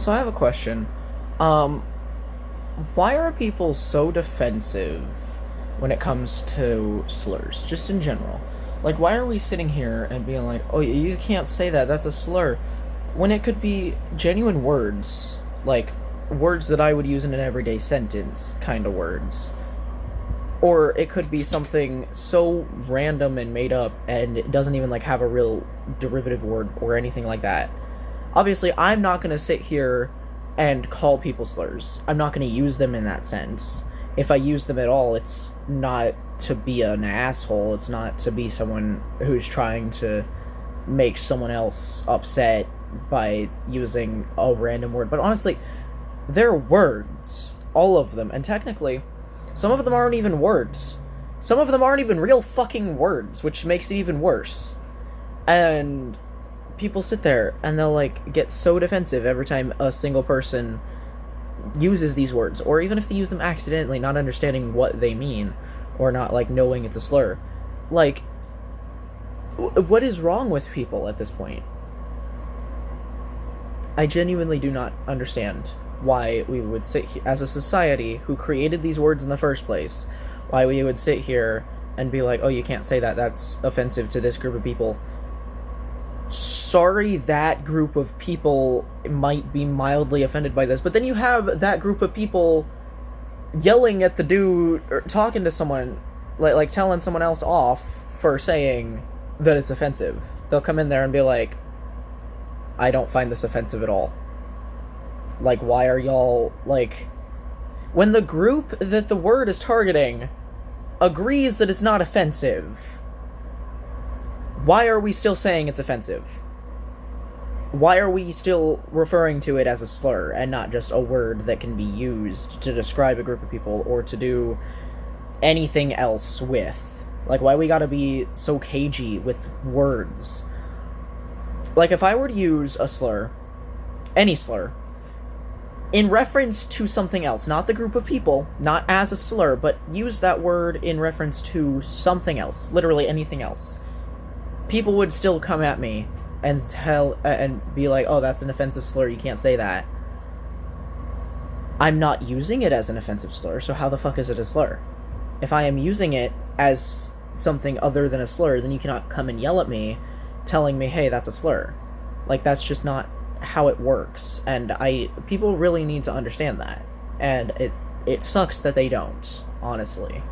So I have a question. Um, why are people so defensive when it comes to slurs, just in general? Like, why are we sitting here and being like, "Oh, you can't say that. That's a slur," when it could be genuine words, like words that I would use in an everyday sentence, kind of words. Or it could be something so random and made up, and it doesn't even like have a real derivative word or anything like that. Obviously, I'm not going to sit here and call people slurs. I'm not going to use them in that sense. If I use them at all, it's not to be an asshole. It's not to be someone who's trying to make someone else upset by using a random word. But honestly, they're words. All of them. And technically, some of them aren't even words. Some of them aren't even real fucking words, which makes it even worse. And people sit there and they'll like get so defensive every time a single person uses these words, or even if they use them accidentally, not understanding what they mean or not like knowing it's a slur. Like, what is wrong with people at this point? I genuinely do not understand why we would sit here as a society who created these words in the first place, why we would sit here and be like, "Oh, you can't say that, that's offensive to this group of people." Sorry, that group of people might be mildly offended by this, but then you have that group of people yelling at the dude or talking to someone, like telling someone else off for saying that it's offensive. They'll come in there and be like, "I don't find this offensive at all." Like, why are y'all, like, when the group that the word is targeting agrees that it's not offensive, why are we still saying it's offensive? Why are we still referring to it as a slur and not just a word that can be used to describe a group of people or to do anything else with? Like, why we gotta be so cagey with words? Like, if I were to use a slur, any slur, in reference to something else, not the group of people, not as a slur, but use that word in reference to something else, literally anything else, people would still come at me and and be like, "Oh, that's an offensive slur, you can't say that." I'm not using it as an offensive slur, so how the fuck is it a slur? If I am using it as something other than a slur, then you cannot come and yell at me telling me, "Hey, that's a slur." Like, that's just not how it works, and people really need to understand that, and it sucks that they don't, honestly.